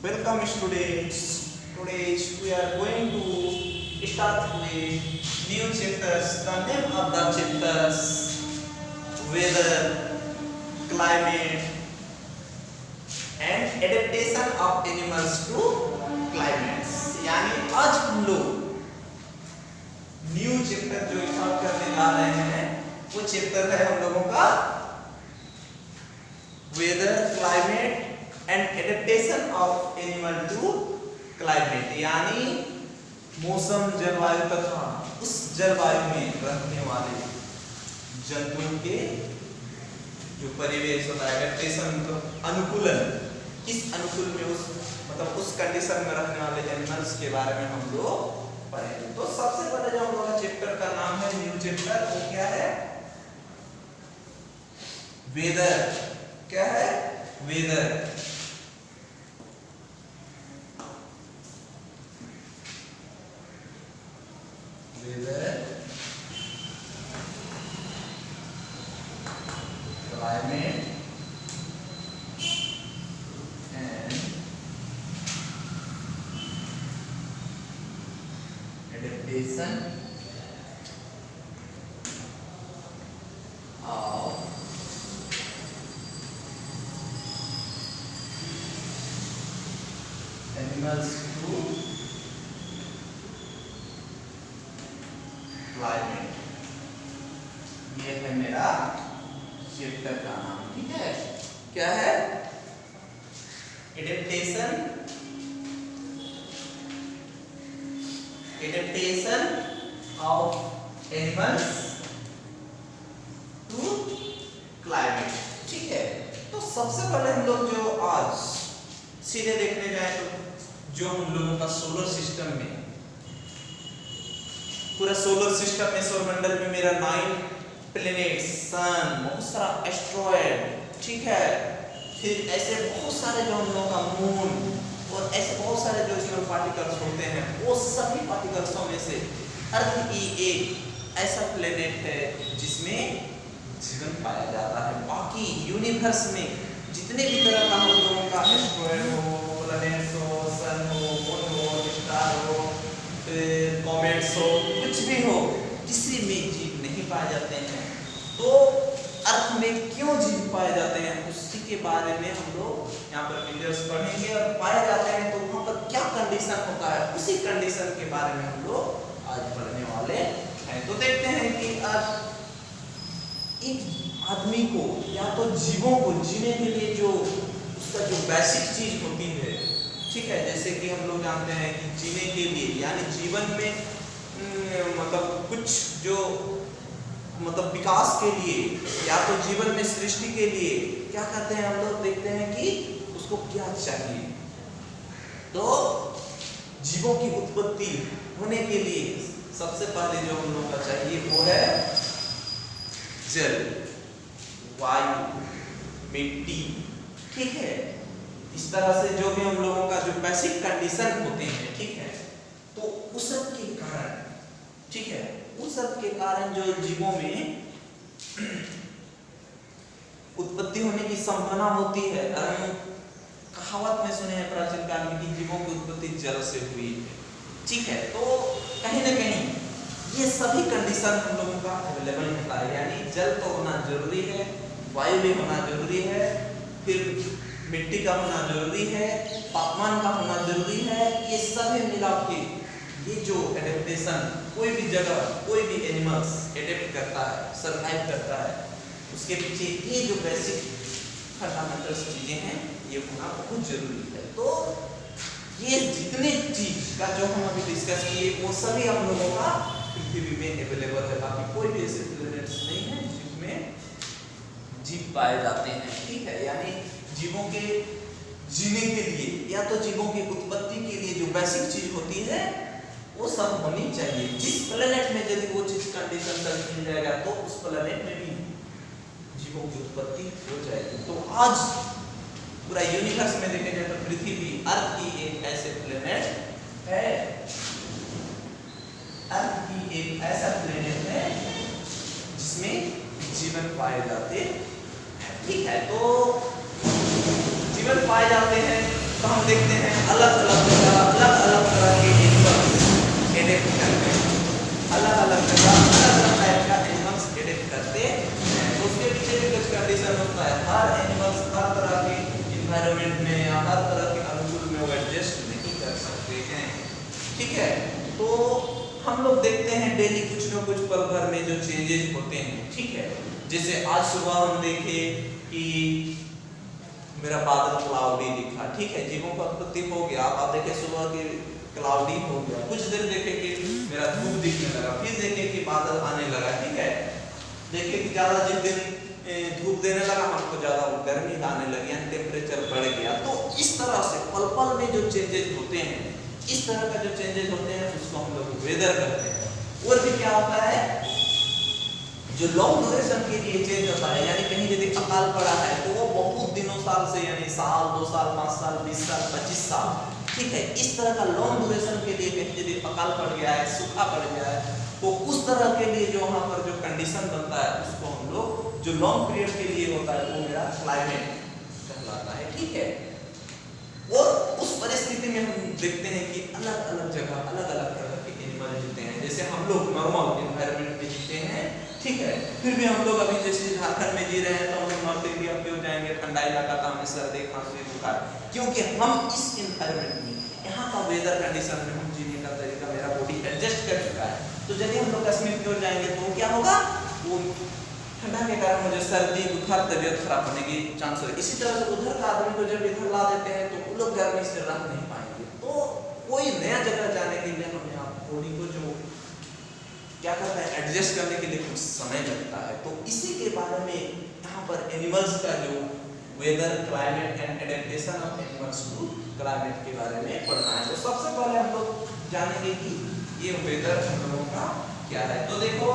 Welcome students. Today we are going to start with new chapters. The name of the chapters weather, climate and adaptation of animals to climates. यानी आज हम लोग new chapter जो start करने जा रहे हैं वो चैप्टर है हम लोगों का weather, climate and adaptation of animal to climate, यानी मौसम, जलवायु तथा उस जलवायु में रहने वाले जंतुओं के जो परिवेश होता है, एडेप्टेशन मतलब अनुकूलन, किस अनुकूल में उस मतलब उस कंडीशन में रहने वाले एनिमल्स के बारे में हम लोग पढ़ेंगे। तो सबसे पहले जो हम लोग का चैप्टर का नाम है न्यू चैप्टर, वो क्या है? वेदर। क्या है? Weather. Weather, climate and adaptation of animals to climate. ये है मेरा चैप्टर का नाम, ठीक है? क्या है? Adaptation of animals to climate, ठीक है? तो सबसे पहले हम लोग जो आज सीधे देखने जाए तो जो हम लोगों का सोलर सिस्टम में, पूरा सोलर सिस्टम में, सौरमंडल में मेरा 9 प्लैनेट, सन, बहुत सारा एस्ट्रॉयड, ठीक है? फिर ऐसे बहुत सारे जो हम लोगों का मून और ऐसे बहुत सारे जो इसमें पार्टिकल्स होते हैं, वो सभी पार्टिकल्सों में से अर्थ ही एक ऐसा प्लैनेट है जिसमें जीवन पाया जाता है। बाकी यूनिवर्स में जितने भी तरह का हम लोगों का एस्ट्रॉयड हो, प्लैनेट्स हो, सन हो, मून हो, स्टार हो, कॉमेट्स हो, कुछ भी हो, किसी में जीव नहीं पाए जाते हैं। तो अर्थ में क्यों जीव पाए जाते हैं उसी के बारे में हम लोग यहाँ पर वीडियोस पढ़ेंगे, और पाए जाते हैं तो वहाँ पर क्या कंडीशन होता है उसी कंडीशन के बारे में हम लोग आज पढ़ने वाले हैं। तो देखते हैं कि आज एक आदमी को या तो जीवों को जीने के लिए जो उसका जो बेसिक चीज होती है, ठीक है, जैसे कि हम लोग जानते हैं कि जीने के लिए यानी जीवन में मतलब कुछ जो मतलब विकास के लिए या तो जीवन में सृष्टि के लिए क्या कहते हैं हम लोग, देखते हैं कि उसको क्या चाहिए। तो जीवों की उत्पत्ति होने के लिए सबसे पहले जो हम लोग का चाहिए वो है जल, वायु, मिट्टी, ठीक है? इस तरह से जो भी हम लोगों का जो बेसिक कंडीशन होते हैं, ठीक है, तो उस सब के कारण, ठीक है, उस सब के कारण जो जीवों में उत्पत्ति होने की संभावना होती है। कहावत में सुने हैं प्राचीन काल में कि जीवों की उत्पत्ति जल से हुई है, ठीक है? तो कहीं ना कहीं ये सभी कंडीशन हम लोगों का अवेलेबल होता है, यानी जल तो होना जरूरी है, वायु भी होना जरूरी है, फिर मिट्टी का होना जरूरी है, तापमान का होना जरूरी है। ये सभी मिला के ये जो एडेप्टेशन, कोई भी जगह कोई भी एनिमल्स एडेप्ट करता है, सरवाइव करता है, उसके पीछे ये जो बेसिक फंडामेंटल चीजें हैं ये होना बहुत जरूरी है। तो ये जितने चीज का जो हम अभी डिस्कस किए वो सभी हम लोगों का पृथ्वी में अवेलेबल है। बाकी कोई भी ऐसे प्लैनेट्स नहीं है जिसमें जीव पाए जाते हैं, ठीक है? यानी जीवों के जीने के लिए या तो जीवों की उत्पत्ति के लिए जो बेसिक चीज होती है वो सब होनी चाहिए। जिस प्लेनेट में यदि वो चीज कंडीशन तक मिल जाएगा तो उस प्लेनेट में भी जीवों की उत्पत्ति हो जाएगी। तो आज पूरा यूनिवर्स में देखे जाए तो पृथ्वी, अर्थ की एक ऐसे प्लेनेट है, अर्थ की एक ऐसा प्लेनेट है जिसमें जीवन पाए जाते हैं, ठीक है? तो जीवन पाए जाते हैं तो हम देखते हैं अलग अलग तरह के एनिमल्स एडेप्ट करते हैं, अलग अलग टाइप का एनिमल्स एडेप्ट करते हैं। तो उसके पीछे भी कुछ कंडीशन होता है, हर एनिमल्स हर तरह के एनवायरनमेंट में या हर तरह के अनुकूल में वो एडजस्ट नहीं कर सकते हैं, ठीक है। तो हम लोग देखते हैं डेली कुछ न कुछ पल भर में जो चेंजेस होते हैं, ठीक है। जैसे आज सुबह हम देखे कि मेरा बादल क्लाउडी दिखा, ठीक है, जीवों का उत्पत्ति हो गया। आप देखे सुबह के क्लाउडी हो गया, कुछ देर देखे कि मेरा धूप दिखने लगा, फिर देखे कि बादल आने लगा, ठीक है। देखे कि ज्यादा जिस दिन धूप देने लगा हमको ज्यादा गर्मी आने लगी, टेम्परेचर बढ़ गया। तो इस तरह से पल पल में जो चेंजेस होते हैं, इस तरह का जो चेंजेस होते हैं उसको हम लोग वेदर कहते हैं। और भी क्या होता है, जो लॉन्ग ड्यूरेशन के लिए चेंज होता है, यानी कहीं यदि अकाल पड़ा है तो वो बहुत दिनों साल से, यानी साल 2 साल 5 साल 20 साल 25 साल, ठीक है, इस तरह का लॉन्ग ड्यूरेशन के लिए कहीं यदि अकाल पड़ गया है, सूखा पड़ गया है, तो उस तरह के लिए जो वहां पर जो कंडीशन बनता है उसको हम लोग जो लॉन्ग पीरियड के लिए होता है वो मेरा क्लाइमेट कहलाता है, ठीक है। और उस परिस्थिति में हम देखते हैं कि अलग अलग जगह अलग अलग तरह के एनिमल जीते हैं। जैसे हम लोग नॉर्मल एनवायरनमेंट में जीते हैं, ठीक है, फिर भी हम लोग अभी जैसे झारखंड में जी रहे हैं तो हम लोग नॉर्थ इंडिया पे हो जाएंगे, ठंडा इलाका का हमें सर्दी खांसी बुखार, क्योंकि हम इस एनवायरनमेंट में यहाँ का वेदर कंडीशन में हम जीने का तरीका मेरा बॉडी एडजस्ट कर चुका है। तो यदि हम लोग कश्मीर की ओर जाएंगे तो क्या होगा, वो ठंडा के कारण मुझे सर्दी बुखार तबीयत खराब होने की चांस है। इसी तरह से उधर का आदमी को जब इधर ला देते हैं तो वो लोग गर्मी से रह नहीं पाएंगे। तो कोई नया जगह जाने के लिए हमें आप बॉडी को जो क्या करता है एडजस्ट करने के लिए कुछ समय लगता है। तो इसी के बारे में यहाँ पर एनिमल्स का जो weather climate and adaptation of animals to climate के बारे में पढ़ना है। तो सबसे पहले हम लोग जानेंगे कि ये वेदर हम लोगों का क्या है। तो देखो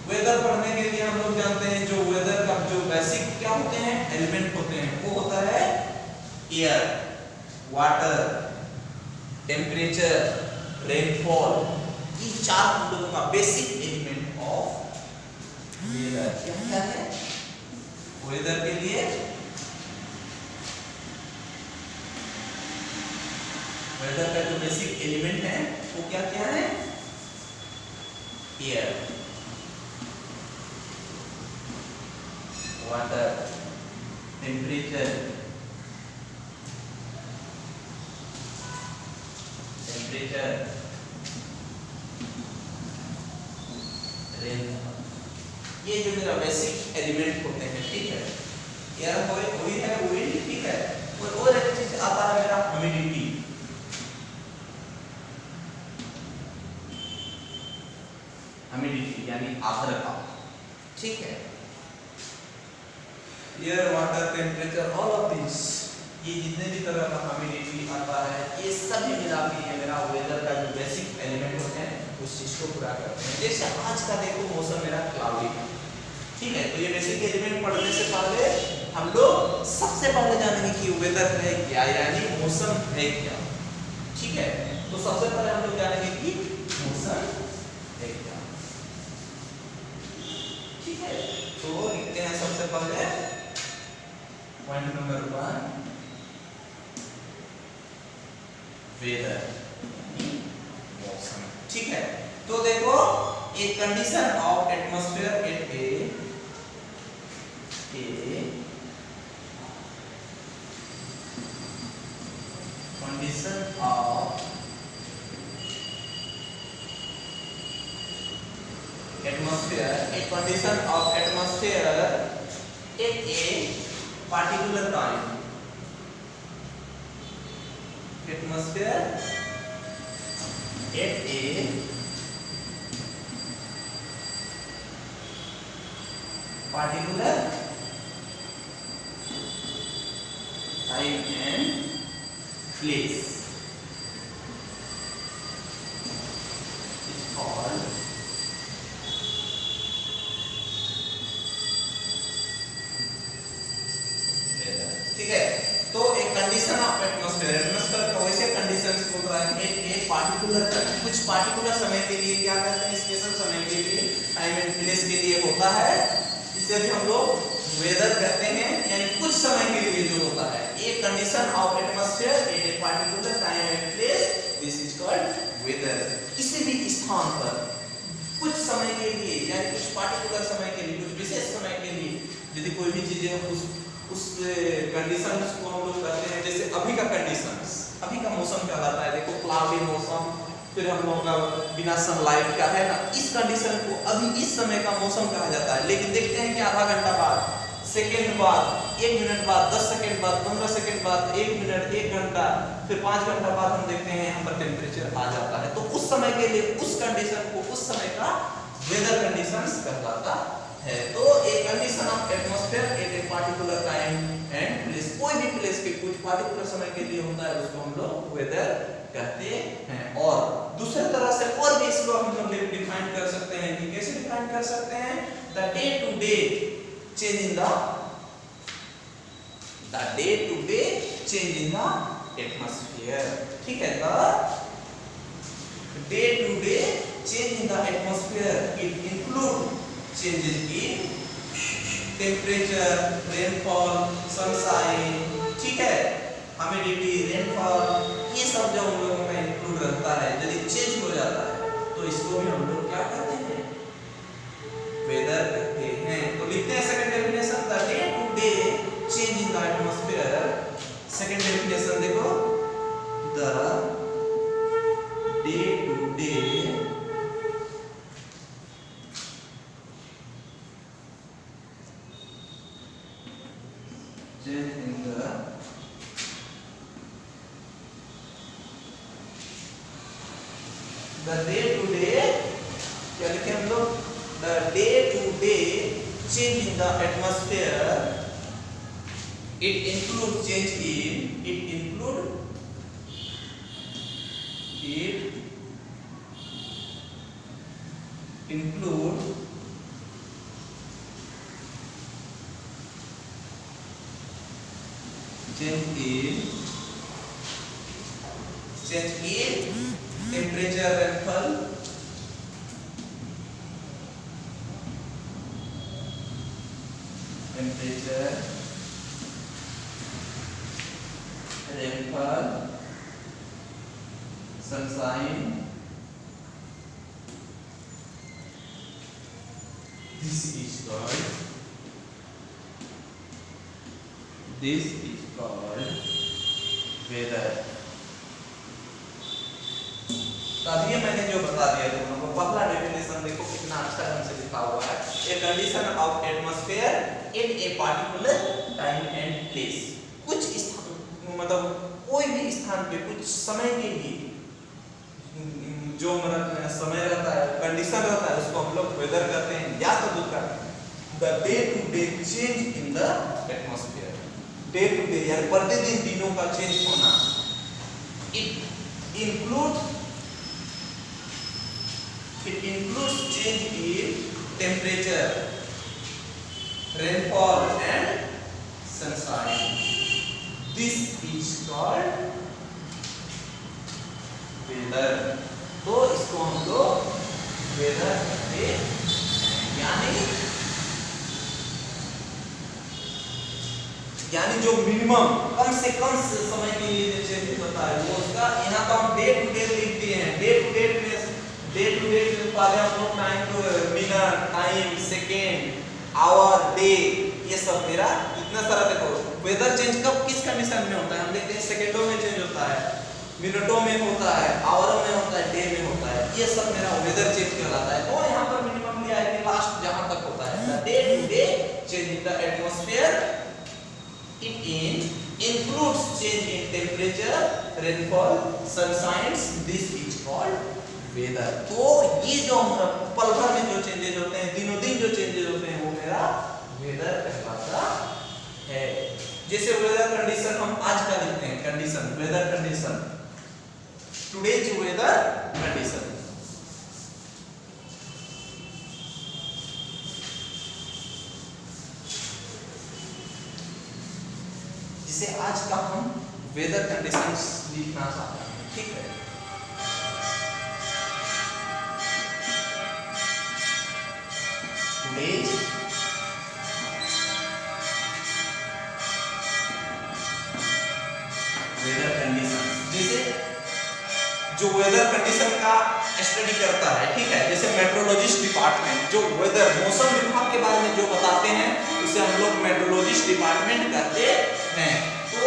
वेदर पढ़ने के लिए हम लोग जानते हैं जो वेदर का जो बेसिक क्या होते हैं एलिमेंट होते हैं, वो होता है एयर, वाटर, टेम्परेचर, रेनफॉल। ये चार हम लोगों का बेसिक एलिमेंट ऑफ वेदर क्या है। वेदर के लिए वेदर का जो बेसिक एलिमेंट है वो क्या क्या है, एयर, वाटर, टेम्परेचर, रेनफॉल। ये जो मेरा बेसिक एलिमेंट होते हैं, ठीक है। एयर वही है विंड, ठीक है। और एक चीज आता है मेरा ह्यूमिडिटी, ह्यूमिडिटी यानी आर्द्रता, ठीक है। Air, water, temperature, all of this, ये जितने भी तरह का ह्यूमिडिटी आता है ये सभी मिला के ये मेरा वेदर का जो बेसिक एलिमेंट होते हैं उस चीज को पूरा करते हैं। जैसे आज का देखो मौसम मेरा क्लाउडी है, ठीक है। तो ये बेसिक एलिमेंट पढ़ने से पहले हम लोग सबसे पहले जानेंगे कि वेदर है क्या, यानी मौसम है क्या, ठीक है। तो सबसे पहले हम लोग जानेंगे कि मौसम है क्या, ठीक है। तो लिखते हैं सबसे पहले पॉइंट नंबर 1 वेदर, मौसम, ठीक है। तो देखो एक condition of atmosphere at a condition of atmosphere, a condition of atmosphere at a particular time, atmosphere at a particular time and place is called ठीक है। तो एक कंडीशन ऑफ एटमॉस्फेयर, एटमॉस्फेयर का वैसे कंडीशंस को होता है एक पार्टिकुलर कुछ पार्टिकुलर समय के लिए क्या करते हैं, स्पेशल समय के लिए टाइम एंड प्लेस के लिए होता है। इसे भी हम लोग वेदर कहते हैं, यानी कुछ समय के लिए जो होता है एक condition of atmosphere at a particular time and place, this is called weather. किसी भी स्थान पर कुछ समय के लिए यानी कुछ पार्टिकुलर समय के लिए, कुछ विशेष समय के लिए यदि कोई भी चीजें उस कंडीशंस को हम लोग कहते हैं, जैसे अभी का कंडीशंस, अभी का मौसम कहलाता है, देखो क्लाउडी मौसम, फिर हम लोग का बिना सनलाइट का है ना, इस कंडीशन को अभी इस समय का मौसम कहा जाता है। लेकिन देखते हैं कि आधा घंटा बाद, सेकेंड बाद, 1 मिनट बाद, 10 सेकेंड बाद, 15 सेकेंड बाद, 1 मिनट, 1 घंटा, फिर 5 घंटा बाद हम देखते हैं यहाँ पर टेम्परेचर आ जाता है। तो उस समय के लिए उस कंडीशन को उस समय का वेदर कंडीशंस कहलाता है। तो एक condition of atmosphere at a particular time and place, कोई भी प्लेस के कुछ पार्टिकुलर समय के लिए होता है, उसको हम लोग वेदर कहते हैं। और दूसरे तरह से और भी इसको हम लोग डिफाइन कर सकते हैं कि कैसे डिफाइन कर सकते हैं, the day to day change in the day to day change in the atmosphere, ठीक है। the day to day change in the atmosphere, it include changes in temperature, rainfall, sunshine, ठीक है, humidity, rainfall, ये सब जो हम लोगों का इंक्लूड रहता है, यदि चेंज हो जाता है तो इसको भी हम लोग क्या कहते हैं, वेदर कहते हैं। तो लिखते हैं second definition, the day to day change in the atmosphere. Second definition देखो, the day to day change in the day to day, क्या लिखे हम लोग, the day to day change in the atmosphere, it includes change in, it include change in temperature, rainfall, sunshine, this is called weather। तो अभी मैंने जो बता दिया तुम लोगों को, पहला डेफिनेशन देखो कितना अच्छा ढंग से लिखा हुआ है, ए condition of atmosphere in A particular time and place, कुछ स्थान मतलब कोई भी स्थान पे कुछ समय के लिए जो समय रहता है, कंडीशन रहता है, उसको हम लोग वेदर कहते हैं। या तो दूसरा, the day to day change in the atmosphere, day to day यानी प्रतिदिन दिनों का चेंज होना, it includes change in temperature, rainfall and sunshine, this is called weather। तो इसको हम लोग वेदर कहते हैं, यानी जो मिनिमम कम से कम समय के लिए जो चेंज होता है वो उसका, यहाँ तो हम डे टू डे लिखते हैं, डे टू डे पहले हम लोग टाइम को minute, time, second, hour, day, ये सब मेरा इतना सारा देखो। वेदर चेंज कब किस कंडीशन में होता है, हम देखते हैं सेकेंडों में चेंज होता है, मिनटों में होता है, आवरों में होता है, डे में होता है, ये सब मेरा वेदर चेंज कहलाता है। तो यहाँ पर मिनिमम लिया है कि लास्ट जहां तक होता है, the day to day change in the atmosphere, it includes change in temperature, rainfall, sunshine, this is called weather। तो ये जो पल भर में जो चेंजेस होते हैं, दिनों दिन जो चेंजेस होते हैं, वो मेरा वेदर कहलाता है। जैसे वेदर कंडीशन हम आज का लिखते हैं, condition, weather condition, today's weather condition. जिसे आज का हम वेदर कंडीशंस लिखना चाहते हैं, ठीक है। टुडेज जो वेदर कंडीशन का स्टडी करता है, ठीक है, जैसे मेट्रोलॉजिस्ट डिपार्टमेंट जो वेदर मौसम विभाग के बारे में जो बताते हैं उसे हम लोग मेट्रोलॉजिस्ट डिपार्टमेंट कहते हैं। तो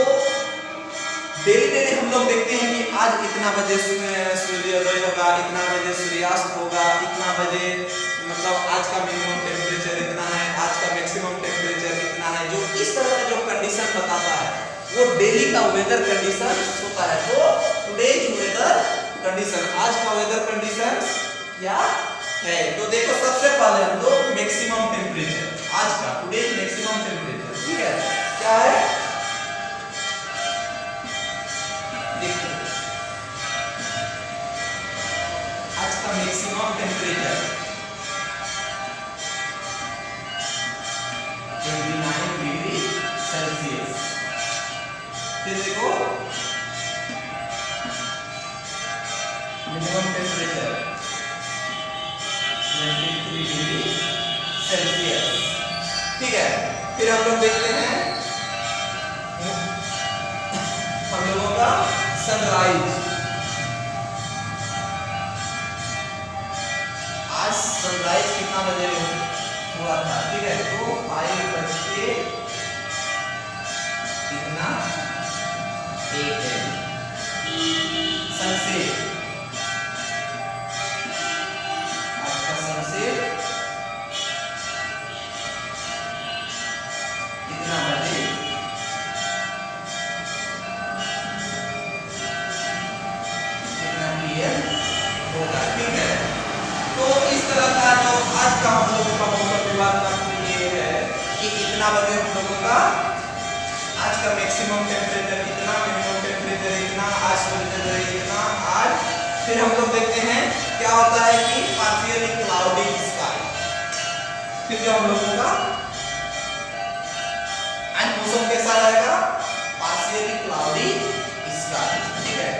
डेली हम लोग देखते हैं कि आज इतना बजे सूर्योदय होगा, इतना बजे सूर्यास्त होगा, इतना बजे मतलब आज का मिनिमम टेम्परेचर इतना है, आज का मैक्सिमम टेम्परेचर इतना है। जो इस तरह का जो कंडीशन बताता है वो डेली का वेदर कंडीशन होता है। तो टुडेज वेदर कंडीशन, आज का वेदर कंडीशन क्या है? तो देखो सबसे पहले हम लोग मैक्सिमम टेम्परेचर, आज का टुडेज मैक्सिमम टेम्परेचर, ठीक है, क्या है देखो आज का मैक्सिमम टेम्परेचर 29 डिग्री सेल्सियस। फिर देखो मिनिमम टेम्परेचर 23 डिग्री सेल्सियस, ठीक है। फिर हम लोग देखते हैं हम लोगों का सनराइज, आज सनराइज कितना बजे हुआ था, ठीक है, तो 5 बज के कितना 1 है। सनसेट, आज का सनसेट कितना बजे, कितना PM होगा, ठीक है। तो इस तरह का जो आज का हम लोगों का मौसम विभाग का ये है कि इतना बजे हम लोगों का आज का मैक्सिमम टेम्परेचर इतना, मिनिमम टेम्परेचर इतना, आज सूर्योदय इतना आज। फिर हम लोग देखते हैं क्या होता है कि पार्शियली क्लाउडी स्काई, फिर जो हम लोगों का आज मौसम कैसा रहेगा, पार्शियली क्लाउडी स्काई, ठीक है,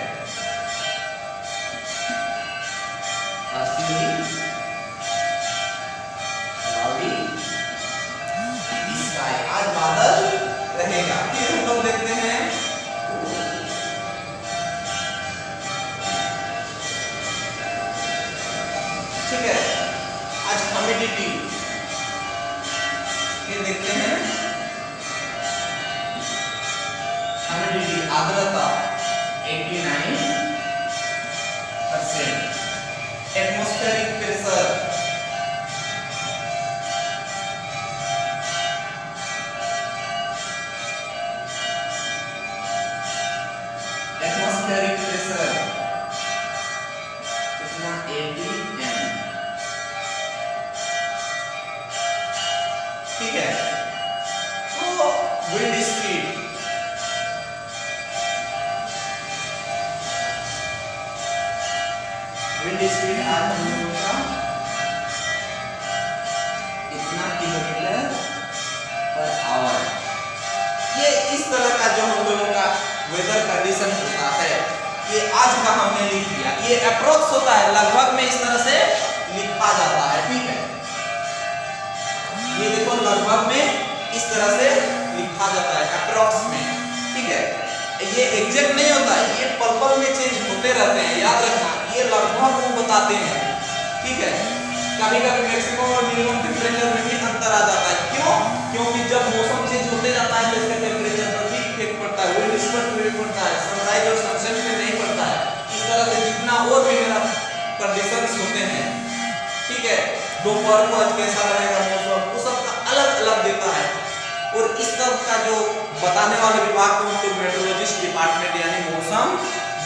पार्शियली क्लाउडी स्काई, आज बादल रहेगा। फिर हम लोग देखते हैं ठीक है, आज ह्यूमिडिटी, ये देखते हैं ह्यूमिडिटी आर्द्रता 89%, एटमॉस्फेरिक प्रेशर कितना 80 m, ठीक है। तो विंड स्पीड, विंड स्पीड आज हम लोगों का इतना किलोमीटर पर आवर। ये इस तरह का जो हम लोगों का वेदर कंडीशन होता है ये आज का हमने लिख दिया, ये अप्रोक्स होता है, लगभग में इस तरह से लिखा जाता है, ठीक है। ये देखो लगभग में इस तरह से लिखा जाता है अप्रोक्स में, ठीक है। ये एग्जैक्ट नहीं होता है, ये पल-पल में चेंज होते रहते हैं, याद रखना। ये लगभग वो बताते हैं, ठीक है। कभी-कभी मैक्सिमम और मिनिमम टेम्परेचर में भी अंतर आ जाता है। क्यों? क्योंकि जब मौसम चेंज होते जाता है तो इसका टेम्परेचर पर भी इफेक्ट पड़ता है, विंड स्पीड पर भी पड़ता है, सनराइज और सनसेट पे नहीं पड़ता है। इस तरह से जितना और भी मेरा कंडीशंस होते हैं, ठीक है, दोपहर को आज कैसा रहेगा मौसम, वो सब का अलग-अलग देता है। और इस तरह का जो बताने वाले विभाग को हम लोग मेट्रोलॉजिस्ट डिपार्टमेंट यानी मौसम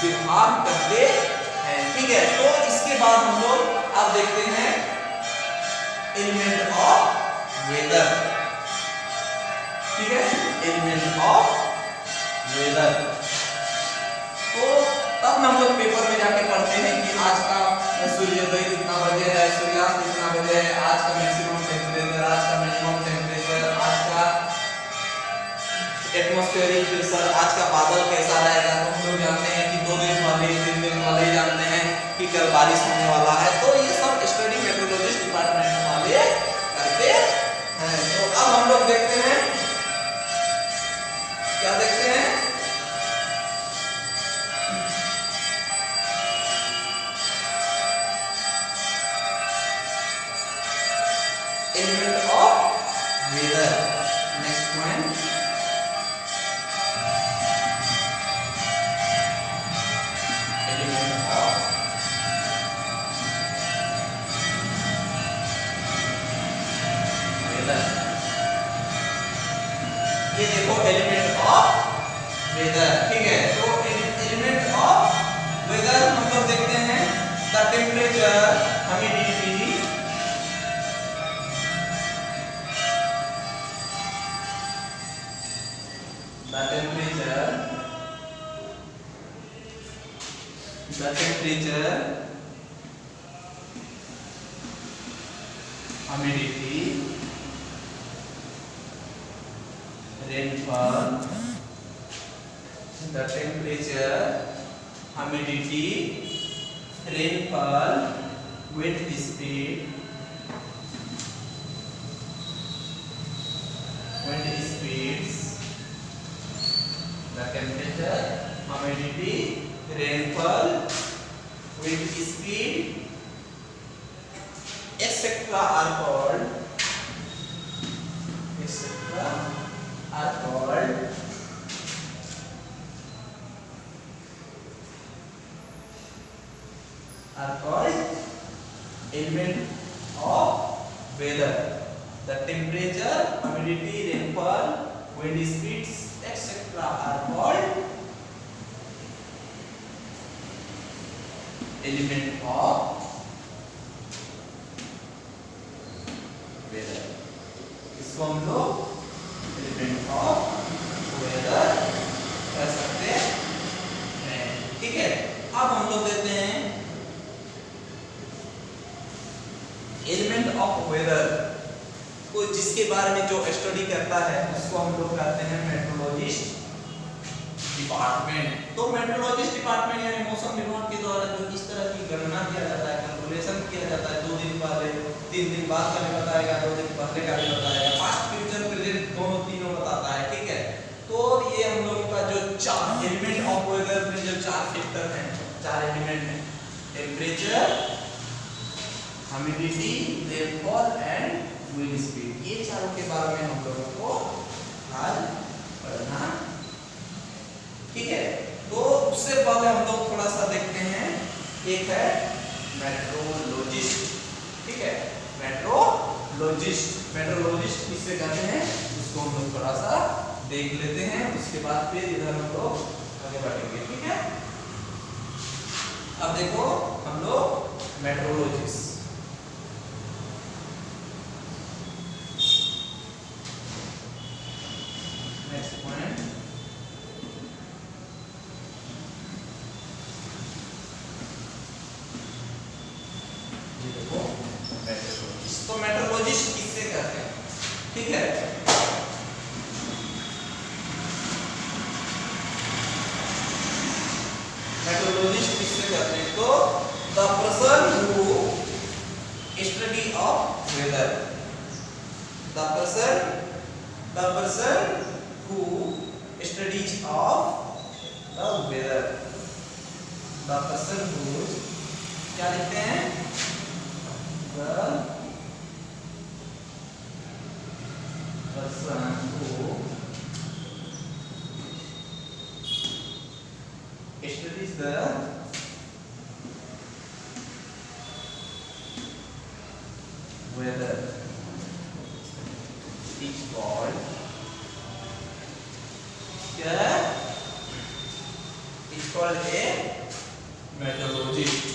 विभाग कहते हैं, ठीक है। तो इसके बाद हम लोग अब देखते हैं एलिमेंट ऑफ वेदर, ठीक है, एलिमेंट ऑफ वेदर। तो तब हम लोग पेपर में जाके पढ़ते हैं कि आज का सूर्योदय कितना बजे है, सूर्यास्त कितना बजे है, आज का मैक्सिमम टेम्परेचर, आज का मिनिमम टेम्परेचर, आज का एटमॉस्फेरिक प्रेशर, आज का बादल कैसा रहेगा। तो हम लोग जानते हैं कि 2 दिन पहले 3 दिन पहले ही जानते हैं कि कल बारिश होने वाला है। तो ये सब स्टडी मेट्रोलॉजिस्ट डिपार्टमेंट वाले करते हैं। तो अब हम लोग देखते हैं क्या देखते हैं element of weather. Next point, element of weather. ये देखो एलिमेंट ऑफ वेदर, ठीक है। तो एलिमेंट ऑफ वेदर हम लोग देखते हैं the temperature, humidity, the temperature, humidity, rainfall, the temperature, humidity, rainfall, wind speed, wind speeds, the temperature, humidity, rainfall, wind speed, etc. are called element of weather. The temperature, humidity, rainfall, wind speeds, etc. are called element of weather. इसको हम लोग element of weather कर सकते हैं, ठीक है। अब हम लोग देते हैं एलिमेंट ऑफ वेदर को, जिसके बारे में जो स्टडी करता है उसको हम लोग कहते हैं मेट्रोलॉजिस्ट डिपार्टमेंट। तो मेट्रोलॉजिस्ट डिपार्टमेंट यानी मौसम विभाग के द्वारा जो इस तरह की गणना किया जाता है, कैलकुलेशन किया जाता है, 2 दिन पहले, 3 दिन बाद का भी बताएगा, 2 दिन पहले का भी बताएगा, पास्ट, फ्यूचर, प्रेजेंट दोनों तीनों बताता है, ठीक है। तो ये हम लोगों का जो 4 एलिमेंट ऑफ वेदर में जो 4 फैक्टर हैं, 4 एलिमेंट हैं, temperature, humidity, rainfall and wind speed, ये चारों के बारे में हम लोगों को आज पढ़ना, ठीक है। तो उससे पहले हम लोग थोड़ा सा देखते हैं, एक है मेट्रोलॉजिस्ट, ठीक है। मेट्रोलॉजिस्ट, मेट्रोलॉजिस्ट किससे कहते हैं उसको हम लोग थोड़ा सा देख लेते हैं, उसके बाद फिर इधर हम लोग आगे बढ़ेंगे, ठीक है। अब देखो हम लोग मेट्रोलॉजिस्ट, नेक्स्ट पॉइंट, ये देखो मेट्रोलॉजिस्ट। तो मेट्रोलॉजिस्ट किससे कहते हैं, ठीक है। मेट्रोलॉजिस्ट किससे कहते हैं, तो the person who study of weather, the person who studies of the weather, the person who, क्या लिखते हैं, the person who studies the weather is called, is called a meteorologist.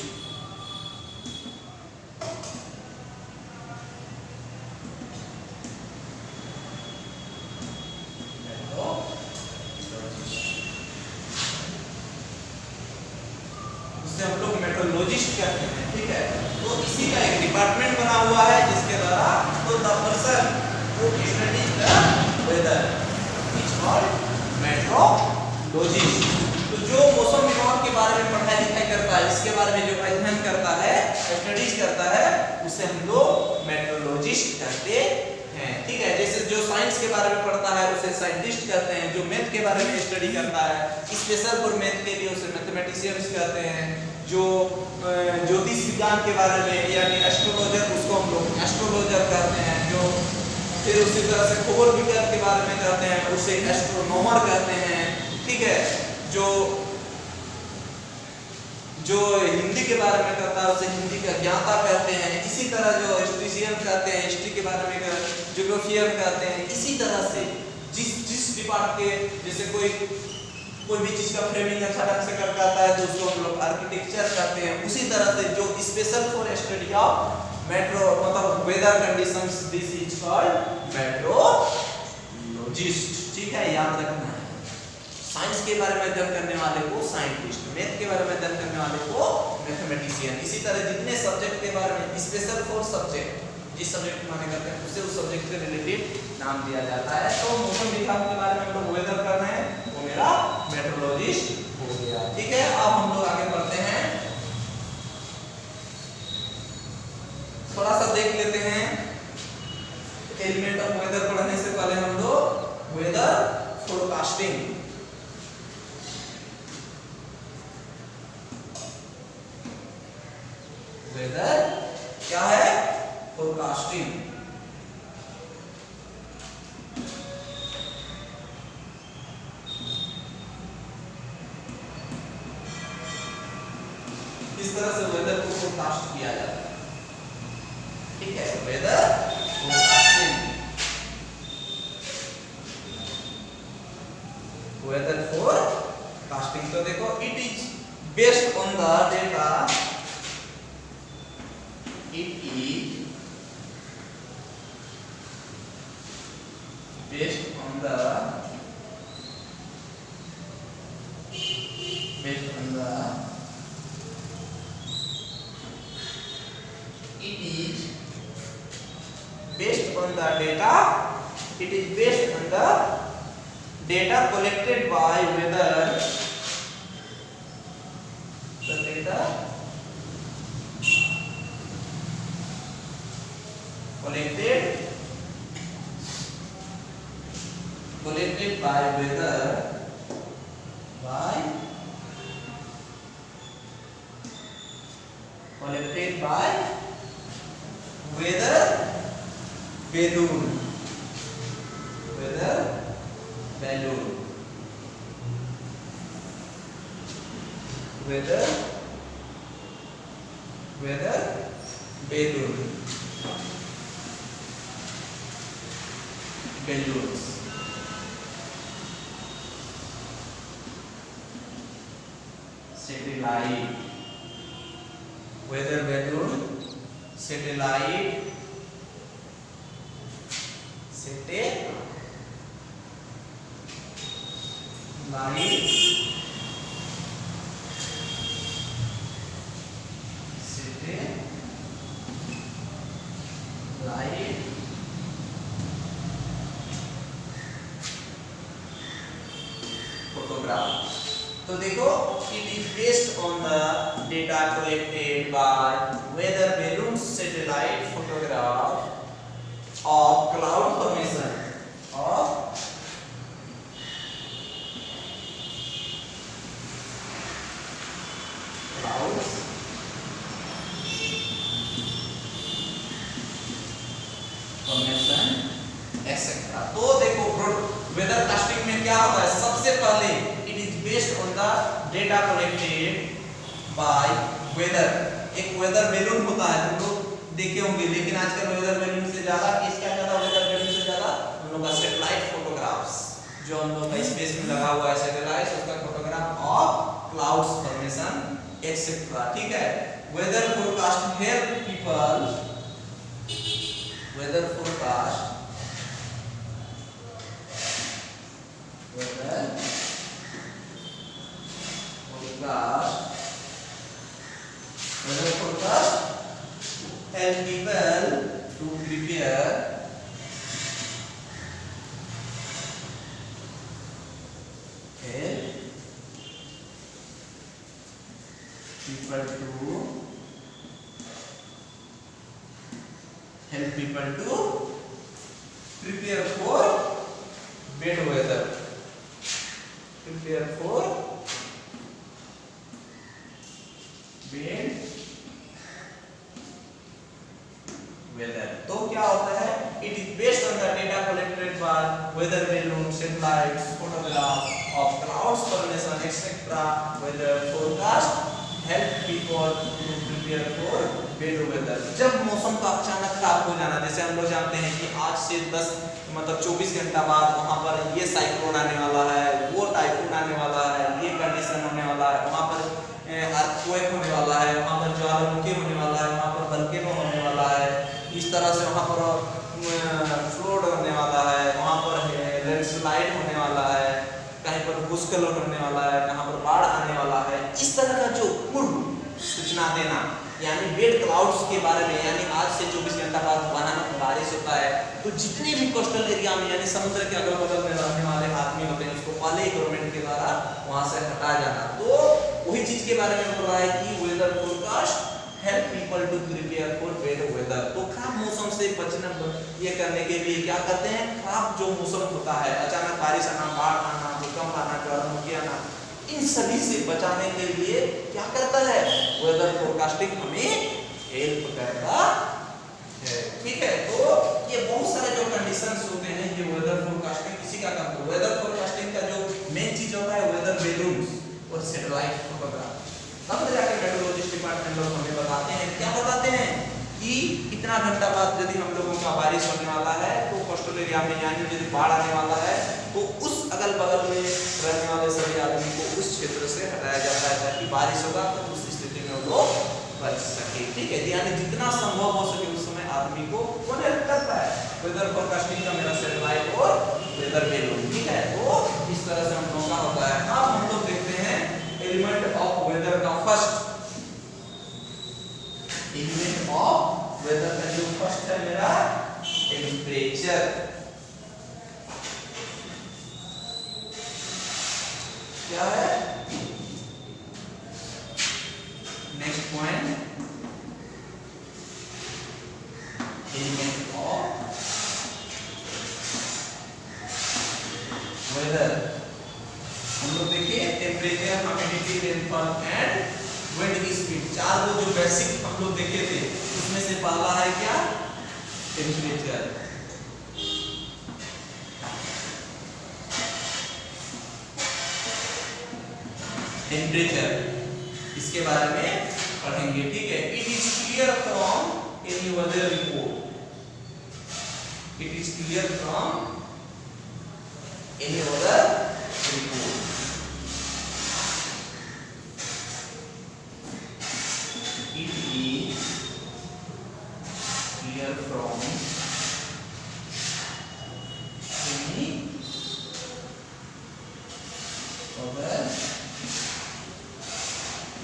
उससे हम लोग मेट्रोलॉजिस्ट कहते हैं, ठीक है। तो इसी का एक डिपार्टमेंट बना हुआ है जिसके द्वारा, तो the person who studies the weather is called meteorologist. तो जो मौसम विभाग के बारे में पढ़ाई लिखाई करता है, इसके बारे में जो अध्ययन करता है, स्टडीज करता है, उसे हम लोग मेट्रोलॉजिस्ट कहते हैं, ठीक है। जैसे जो साइंस के बारे में पढ़ता है उसे साइंटिस्ट कहते हैं, जो मैथ के बारे में स्टडी करता है, स्पेशल फॉर मैथ के लिए उसे मैथमेटिशियंस कहते हैं, जो ज्योतिष विज्ञान के बारे में यानी एस्ट्रोलॉजर, उसको हम लोग एस्ट्रोलॉजर कहते हैं। जो फिर उसी तरह से खगोल विज्ञान के बारे में कहते हैं, उसे एस्ट्रोनॉमर कहते हैं। ठीक है, जो हिंदी के बारे में करता है उसे हिंदी का ज्ञाता कहते हैं। इसी तरह जो हिस्ट्रिशियन कहते हैं, हिस्ट्री के बारे में ज्योग्राफियर कहते हैं। इसी तरह से जिस डिपार्ट के जैसे कोई भी चीज का फ्रेमिंग अच्छा ढंग से कर पाता है तो उसको हम लोग आर्किटेक्चर कहते हैं। उसी तरह से जो special for study of metro मतलब weather conditions, this is called metrologist. ठीक है, याद रखना है। साइंस के बारे में अध्ययन करने वाले को साइंटिस्ट, मैथ के बारे में अध्ययन करने वाले को मैथमेटिशियन। इसी तरह जितने सब्जेक्ट के बारे में स्पेशल फॉर सब्जेक्ट, जिस सब्जेक्ट में माने करते हैं उसे उस सब्जेक्ट से रिलेटेड नाम दिया जाता है। तो मौसम विभाग के बारे में हम लोग वेदर कर रहे हैं, वो मेरा मेट्रोलॉजिस्ट हो गया। ठीक है, अब हम लोग आगे बढ़ते हैं, थोड़ा सा देख लेते हैं एलिमेंट ऑफ वेदर। पढ़ने से पहले हम लोग वेदर फोरकास्टिंग, वेदर क्या है? फोरकास्टिंग। इस तरह से वेदर को फोरकास्ट किया जाता है। ठीक है, वेदर फोरकास्टिंग, वेदर फोरकास्टिंग। तो देखो, it is based on the data, it is based on the data collected by weather, the data collected by weather balloon, weather balloon, weather balloon, balloons, satellite, weather balloon, satellite, photograph. तो देखो, it is based on the data collected by weather balloon satellite photograph of cloud formation of clouds formation etc. तो देखो, weather casting में क्या होता है? सबसे पहले it is based on the data collected by weather. एक वेदर बैलून होता है, तुम लोग देखे होंगे, लेकिन आजकल वेदर बैलून से ज्यादा किसका ज्यादा, वेदर बैलून से ज्यादा हम लोग का सैटेलाइट फोटोग्राफ्स, जो हम लोग का स्पेस में लगा हुआ है सैटेलाइट, उसका photograph of clouds formation etcetera. ठीक है, weather forecast help people, weather forecast, weather forecast help people to prepare prepare for bad weather, prepare for wind weather. तो क्या होता है, it is based on the data collected by weather balloon, satellites, photograph of clouds formation etc. weather forecast help people to prepare for bad weather। जब मौसम का अचानक खराब हो जाना, जैसे हम लोग जानते हैं कि आज से 24 घंटा बाद वहां पर ये साइक्लोन आने वाला है, वो टाइफून आने वाला है, ये कंडीशन होने वाला है, वहां पर अर्थक्वेक होने वाला है, वहां पर ज्वालामुखी होने वाला है, वहां पर वोल्केनो होने वाला है, इस तरह से वहां पर फ्लड होने वाला है, वहां पर लैंडस्लाइड होने वाला है, कहीं पर भूस्खलन होने वाला है, कहां पर बाढ़ आने वाला है। इस तरह का जो पूर्व सूचना देना, यानी बेड क्लाउड्स के बारे में, यानी आज से 24 घंटा बाद भयानक बारिश होता है, तो जितने भी कोस्टल एरिया में यानी समुद्र के अगल बगल में रहने वाले आदमी होते हैं, उसको पहले ही गवर्नमेंट के द्वारा वहां से हटाया जाना। तो वही चीज के बारे में बोल रहा है कि weather forecast help people to prepare for bad weather. तो खराब मौसम से बचना, ये करने के लिए क्या करते हैं, खराब जो मौसम होता है, अचानक बारिश आना, बाढ़ आना, भूकंप आना, ज्वालामुखी आना, इन सभी से बचाने के लिए क्या करता है, वेदर फोरकास्टिंग हमें हेल्प करता है। ठीक है, तो ये बहुत सारे जो कंडीशंस होते हैं, ये वेदर फोरकास्टिंग किसी का काम है। वेदर फोरकास्टिंग का जो मेन चीज होता है वेदर बेलून्स और सैटेलाइट फोटोग्राफ। तब जाके मेट्रोलॉजिस्ट डिपार्टमेंट लोग हमें बताते हैं, क्या बताते हैं कि इतना घंटा बाद यदि हम लोगों का बारिश होने वाला है, तो कोस्टल एरिया में यानी यदि बाढ़ आने वाला है, तो उस अगल बगल में रहने वाले सभी आदमी को उस क्षेत्र से हटाया जाता है, ताकि बारिश होगा तो उस स्थिति में वो लोग बच सके। ठीक है, यानी जितना संभव हो सके उस समय आदमी को कौन हेल्प करता है, वेदर फोरकास्टिंग का मेरा सैटेलाइट और वेदर बेलून। ठीक है, तो इस तरह से हम लोग का होता है। अब हम लोग देखते हैं एलिमेंट ऑफ वेदर का फर्स्ट, एलिमेंट ऑफ वेदर का जो फर्स्ट है मेरा टेम्परेचर। क्या है next point, element of weather. हम लोग देखिए temperature, humidity, rainfall and wind speed, चार वो जो बेसिक हम लोग देखे थे, उसमें से पहला है क्या, टेम्परेचर। टेम्परेचर इसके बारे में पढ़ेंगे। ठीक है, it is clear from any weather report, it is clear from any weather report. It is clear from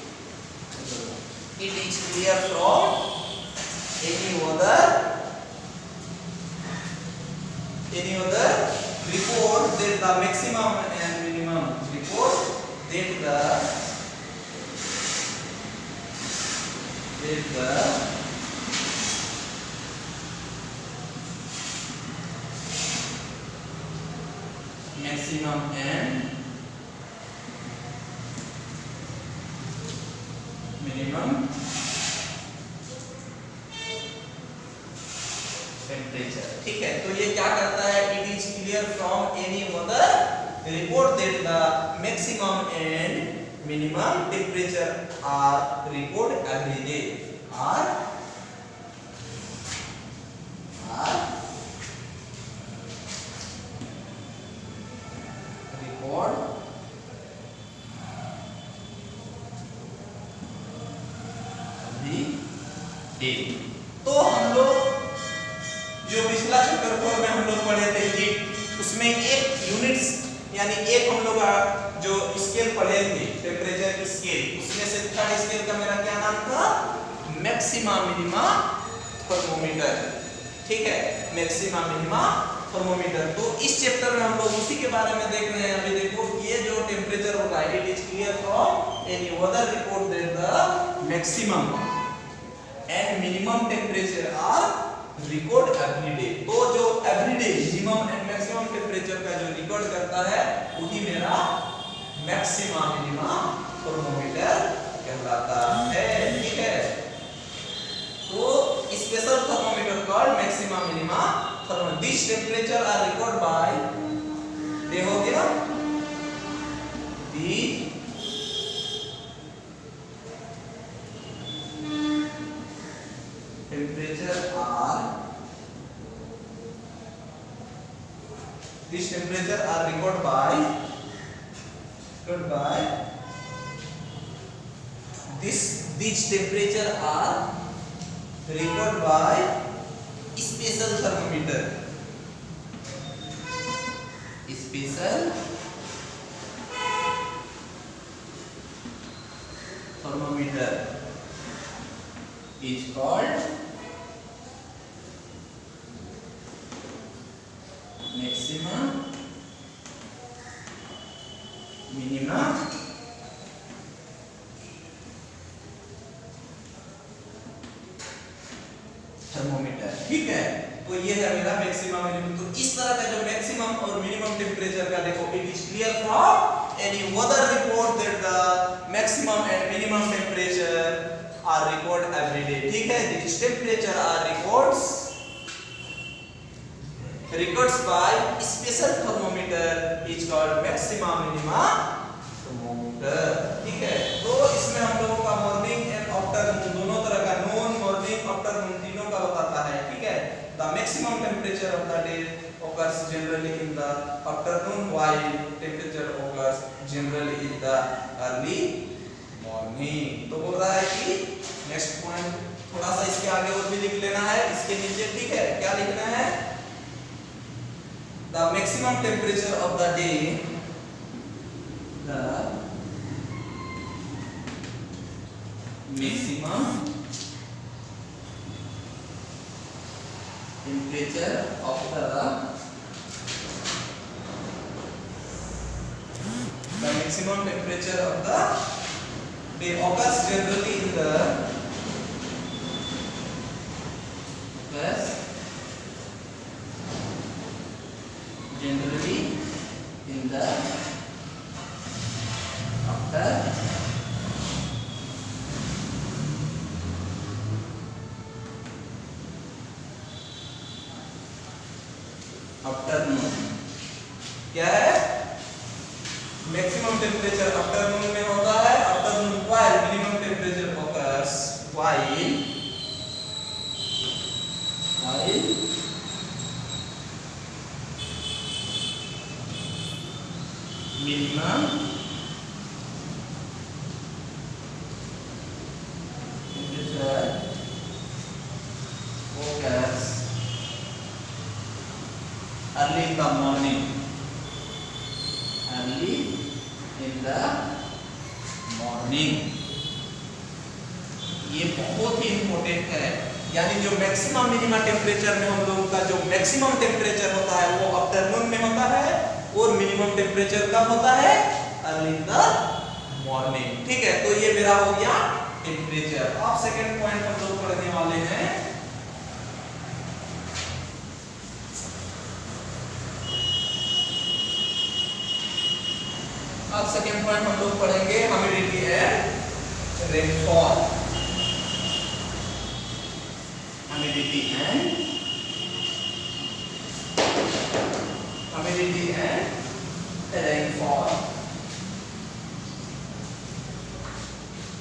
any other, it is clear from any other report that the maximum and minimum report that the maximum and minimum temperature. ठीक है, तो ये क्या करता है, it is clear from any weather report that the maximum and minimum temperature are report every day, are report every day। तो हम लोग जो पिछला चैप्टर 4 में हम लोग पढ़े थे हीट, उसमें एक यूनिट्स यानी एक हम लोग जो स्केल पढ़े थे टेम्परेचर की स्केल, उसमें से थर्ड स्केल का मेरा क्या नाम था, मैक्सिमा मिनिमा थर्मोमीटर। ठीक है, मैक्सिमा मिनिमा थर्मोमीटर। तो इस चैप्टर में हम लोग उसी के बारे में देख रहे हैं। अभी देखो ये जो टेम्परेचर होगा, it is clear from any weather report that the maximum and minimum temperature are record every day. तो जो everyday minimum and maximum temperature का जो रिकॉर्ड करता है वही मेरा मैक्सिमा मिनिमा थर्मोमीटर कहलाता है। which temperature are recorded by, ये हो गया the temperature are, which temperature are recorded by these temperature are recorded by special thermometer, special thermometer is called maximum minimum thermometer. ठीक है, तो ये है मेरा मैक्सिमम मिनिमम। तो इस तरह का जो मैक्सिमम और मिनिमम टेम्परेचर का देखो, it is clear from any weather report that the maximum and minimum temperature are record every day. ठीक है, this temperature are records by special thermometer is called maximum minimum thermometer। ठीक है, तो इसमें हम लोगों का मॉर्निंग एंड आफ्टरनून दोनों तरह का, नॉन मॉर्निंग आफ्टरनून तीनों का बताता है। ठीक है, the maximum temperature of the day occurs generally in the afternoon while temperature occurs generally in the early morning। तो बोल रहा है कि नेक्स्ट पॉइंट थोड़ा सा इसके आगे और भी लिख लेना है इसके नीचे। ठीक है, क्या लिखना है? The maximum temperature of the day, the maximum temperature of the maximum temperature of the day occurs generally in the after afternoon. क्या है? मैक्सिमम टेम्परेचर आफ्टरनून में होता है, afternoon while minimum temperature occurs while minimum temperature occurs early in the morning, early in the morning। ये बहुत ही important है, यानी जो मैक्सिमम मिनिमम टेम्परेचर में हम लोगों का जो मैक्सिमम टेम्परेचर होता है वो आफ्टरनून में होता है और मिनिमम टेम्परेचर कब होता है? Early in the morning. ठीक है, तो ये मेरा हो गया टेम्परेचर। अब सेकंड पॉइंट हम लोग पढ़ने वाले हैं, अब सेकंड पॉइंट हम लोग पढ़ेंगे humidity and rainfall. Humidity and rainfall,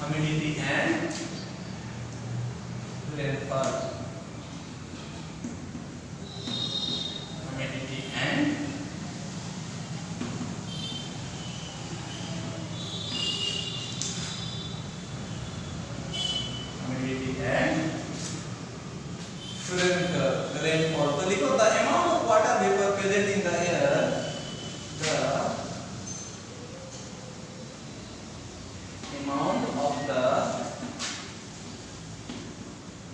humidity and rainfall, humidity and rainfall। तो लिखो the amount of water vapor present in the air, the amount of the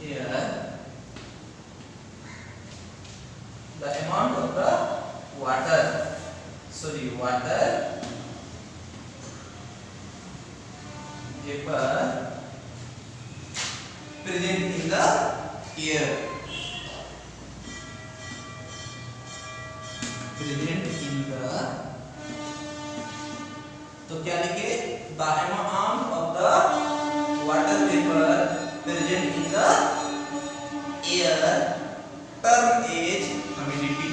air, the amount of the water, sorry, water vapor present in the air, present in the, तो क्या लिखे? The amount of the water vapor present in the air term as humidity।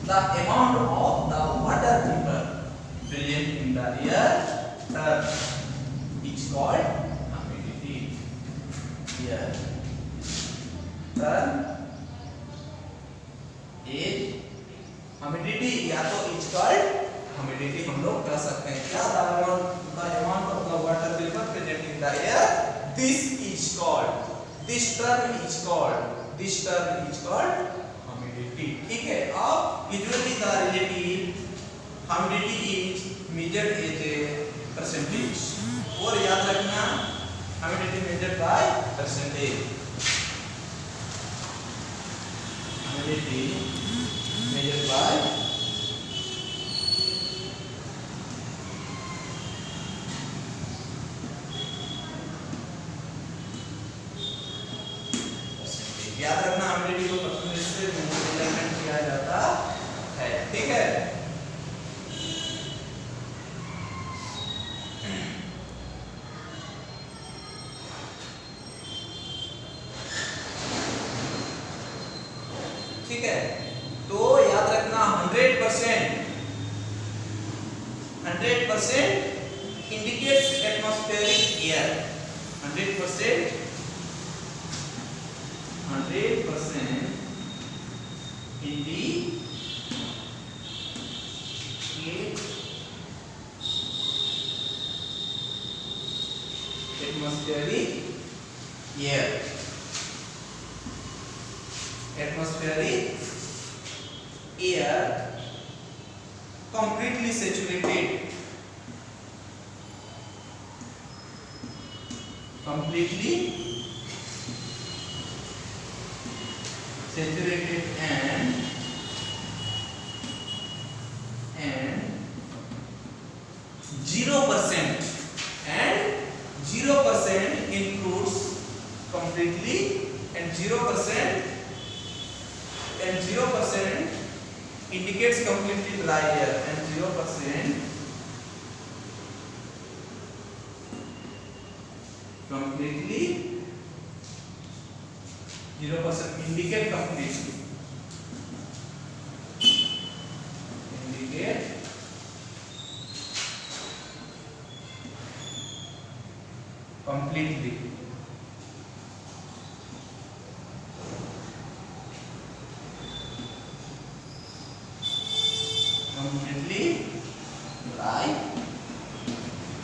the amount of the water vapor present in the air turn is called humidity. Here turn is humidity या तो is called humidity हम लोग कह सकते हैं क्या the amount of the water vapor present in the air this term is called humidity. ठीक है अब usually the relative humidity is measured as a percentage और याद रखना humidity measured by percentage. Humidity measured by याद रखना humidity को percentage से मेजरमेंट किया जाता है. ठीक है ठीक है तो याद रखना 100% indicates atmospheric air. 100% indicate atmospheric air. Atmospheric air completely saturated and 0% includes completely and 0% indicates completely dry air and 0% completely 0% indicate completely completely dry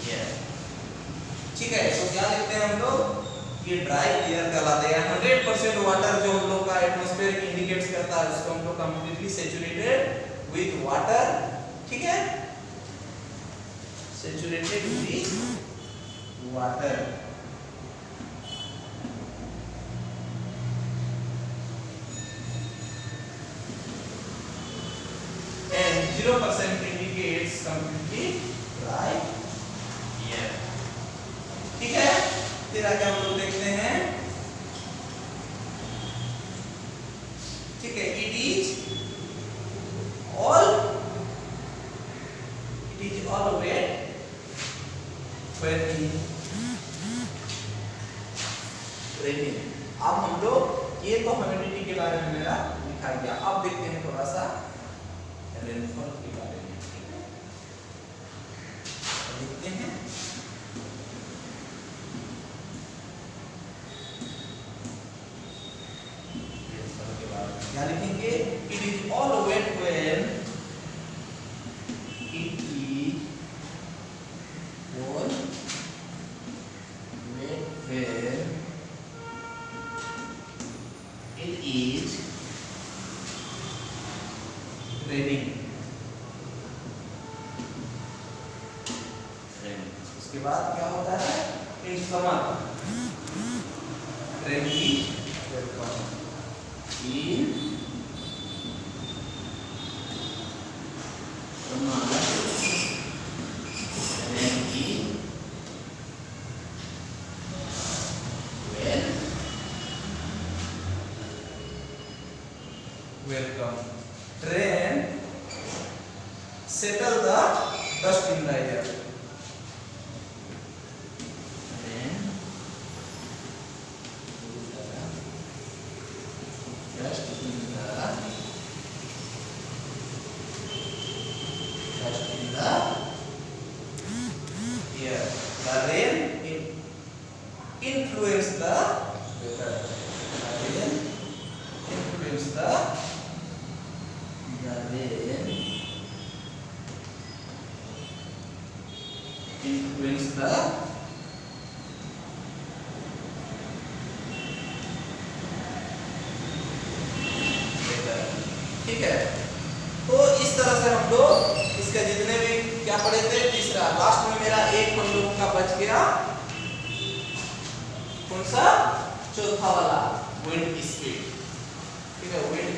air. ठीक है तो क्या लिखते हैं हम लोग ये ड्राई एयर कहलाता है. 100% वाटर जो हम लोग का एटमॉस्फेयर इंडिकेट्स करता है उसको हम लोग कंप्लीटली सैचुरेटेड विद वाटर. ठीक है saturated with water. And 0% indicates completely dry air. ठीक है फिर आगे हम लोग देखते हैं. ठीक है it is all wet when raining. अब हम लोग ये तो ह्यूमिडिटी के बारे में मेरा लिखा गया. अब देखते हैं थोड़ा सा रेनफॉल के बारे में. देखते हैं रेनफॉल के बारे में क्या लिखेंगे. It is all wet when it is all wet when it is raining. उसके बाद क्या होता है इन समर रेन की वेलकम इन समर रेन की welcome. Rain settle the dust in the air. Rain dust in the ठीक है। तो इस तरह से हम लोग इसके जितने भी क्या पढ़े थे, तीसरा लास्ट में मेरा एक हम लोगों का बच गया, कौन सा, चौथा वाला, विंड स्पीड। ठीक है, विंड